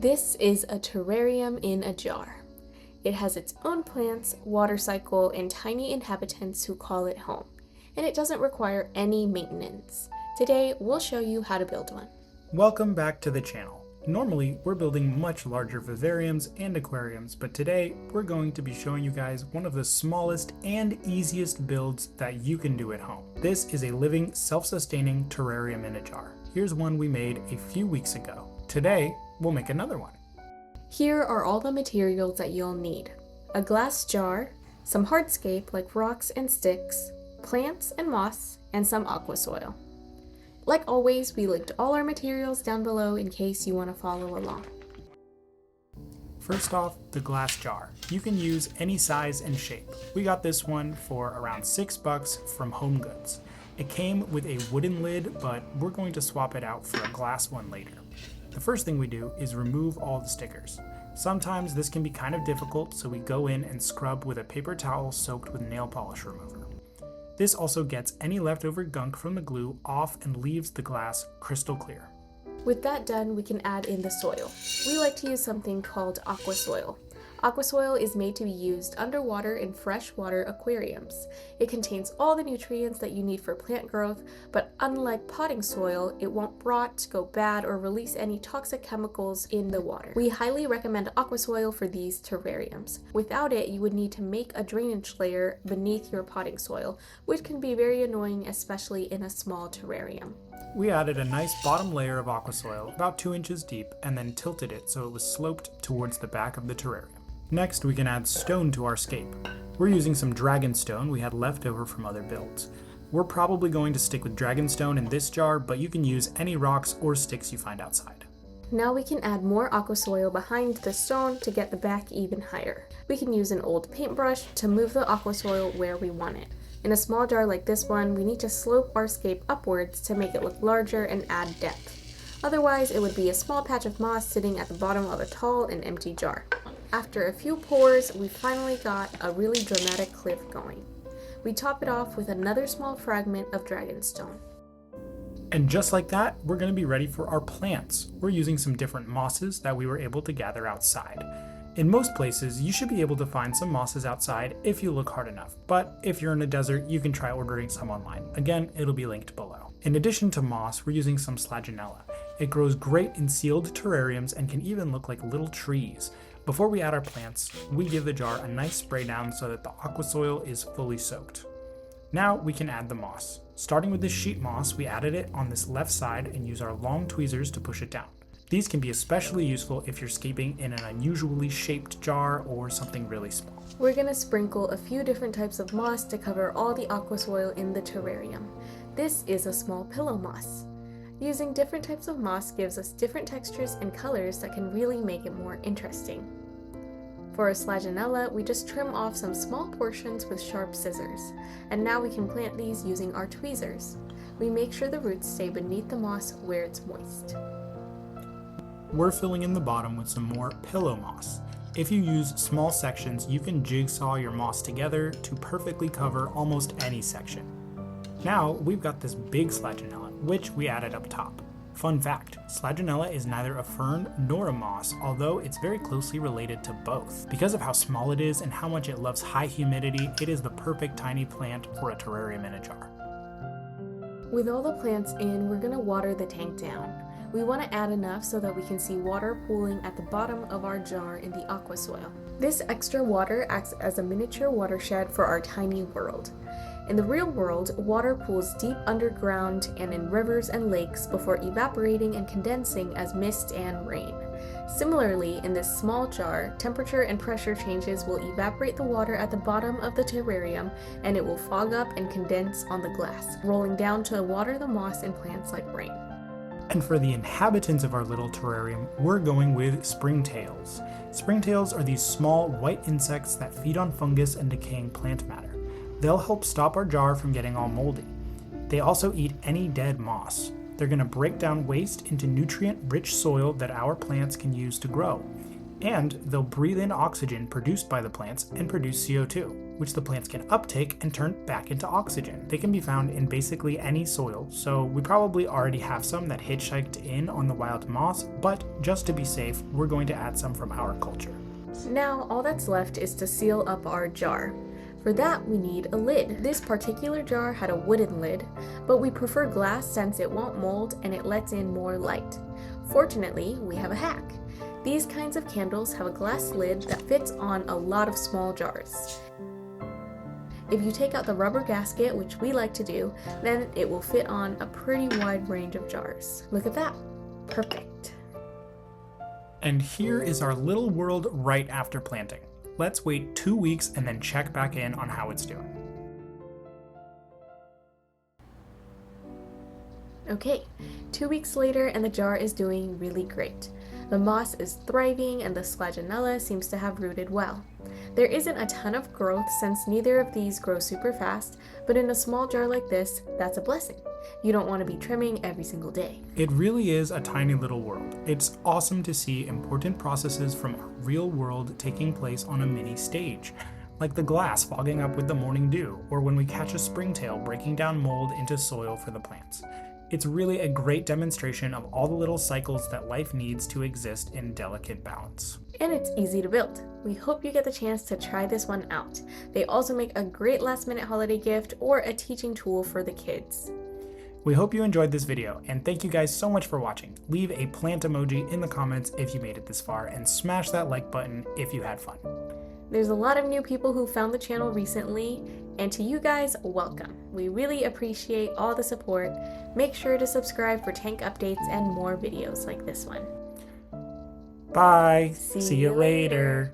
This is a terrarium in a jar. It has its own plants, water cycle, and tiny inhabitants who call it home, and it doesn't require any maintenance. Today, we'll show you how to build one. Welcome back to the channel. Normally, we're building much larger vivariums and aquariums, but today we're going to be showing you guys one of the smallest and easiest builds that you can do at home. This is a living, self-sustaining terrarium in a jar. Here's one we made a few weeks ago. Today, we'll make another one. Here are all the materials that you'll need. A glass jar, some hardscape like rocks and sticks, plants and moss, and some aqua soil. Like always, we linked all our materials down below in case you want to follow along. First off, the glass jar. You can use any size and shape. We got this one for around $6 from Home Goods. It came with a wooden lid, but we're going to swap it out for a glass one later. The first thing we do is remove all the stickers. Sometimes this can be kind of difficult, so we go in and scrub with a paper towel soaked with nail polish remover. This also gets any leftover gunk from the glue off and leaves the glass crystal clear. With that done, we can add in the soil. We like to use something called aqua soil. Aqua soil is made to be used underwater in freshwater aquariums. It contains all the nutrients that you need for plant growth, but unlike potting soil, it won't rot, go bad, or release any toxic chemicals in the water. We highly recommend aqua soil for these terrariums. Without it, you would need to make a drainage layer beneath your potting soil, which can be very annoying, especially in a small terrarium. We added a nice bottom layer of aqua soil, about 2 inches deep, and then tilted it so it was sloped towards the back of the terrarium. Next, we can add stone to our scape. We're using some dragon stone we had left over from other builds. We're probably going to stick with dragon stone in this jar, but you can use any rocks or sticks you find outside. Now we can add more aqua soil behind the stone to get the back even higher. We can use an old paintbrush to move the aqua soil where we want it. In a small jar like this one, we need to slope our scape upwards to make it look larger and add depth. Otherwise, it would be a small patch of moss sitting at the bottom of a tall and empty jar. After a few pours, we finally got a really dramatic cliff going. We top it off with another small fragment of dragonstone. And just like that, we're going to be ready for our plants. We're using some different mosses that we were able to gather outside. In most places, you should be able to find some mosses outside if you look hard enough, but if you're in a desert, you can try ordering some online. Again, it'll be linked below. In addition to moss, we're using some Selaginella. It grows great in sealed terrariums and can even look like little trees. Before we add our plants, we give the jar a nice spray down so that the aqua soil is fully soaked. Now we can add the moss. Starting with this sheet moss, we added it on this left side and use our long tweezers to push it down. These can be especially useful if you're scaping in an unusually shaped jar or something really small. We're going to sprinkle a few different types of moss to cover all the aqua soil in the terrarium. This is a small pillow moss. Using different types of moss gives us different textures and colors that can really make it more interesting. For our Selaginella, we just trim off some small portions with sharp scissors, and now we can plant these using our tweezers. We make sure the roots stay beneath the moss where it's moist. We're filling in the bottom with some more pillow moss. If you use small sections, you can jigsaw your moss together to perfectly cover almost any section. Now we've got this big Selaginella, which we added up top. Fun fact, Selaginella is neither a fern nor a moss, although it's very closely related to both. Because of how small it is and how much it loves high humidity, it is the perfect tiny plant for a terrarium in a jar. With all the plants in, we're going to water the tank down. We want to add enough so that we can see water pooling at the bottom of our jar in the aqua soil. This extra water acts as a miniature watershed for our tiny world. In the real world, water pools deep underground and in rivers and lakes before evaporating and condensing as mist and rain. Similarly, in this small jar, temperature and pressure changes will evaporate the water at the bottom of the terrarium, and it will fog up and condense on the glass, rolling down to water the moss and plants like rain. And for the inhabitants of our little terrarium, we're going with springtails. Springtails are these small white insects that feed on fungus and decaying plant matter. They'll help stop our jar from getting all moldy. They also eat any dead moss. They're going to break down waste into nutrient-rich soil that our plants can use to grow. And they'll breathe in oxygen produced by the plants and produce CO2, which the plants can uptake and turn back into oxygen. They can be found in basically any soil, so we probably already have some that hitchhiked in on the wild moss, but just to be safe, we're going to add some from our culture. Now, all that's left is to seal up our jar. For that, we need a lid. This particular jar had a wooden lid, but we prefer glass since it won't mold and it lets in more light. Fortunately, we have a hack. These kinds of candles have a glass lid that fits on a lot of small jars. If you take out the rubber gasket, which we like to do, then it will fit on a pretty wide range of jars. Look at that. Perfect. And here is our little world right after planting. Let's wait 2 weeks and then check back in on how it's doing. Okay, 2 weeks later and the jar is doing really great. The moss is thriving and the Selaginella seems to have rooted well. There isn't a ton of growth since neither of these grow super fast, but in a small jar like this, that's a blessing. You don't want to be trimming every single day. It really is a tiny little world. It's awesome to see important processes from our real world taking place on a mini stage, like the glass fogging up with the morning dew, or when we catch a springtail breaking down mold into soil for the plants. It's really a great demonstration of all the little cycles that life needs to exist in delicate balance. And it's easy to build. We hope you get the chance to try this one out. They also make a great last-minute holiday gift or a teaching tool for the kids. We hope you enjoyed this video, and thank you guys so much for watching. Leave a plant emoji in the comments if you made it this far, and smash that like button if you had fun. There's a lot of new people who found the channel recently, and to you guys, welcome. We really appreciate all the support. Make sure to subscribe for tank updates and more videos like this one. Bye. See See you you later.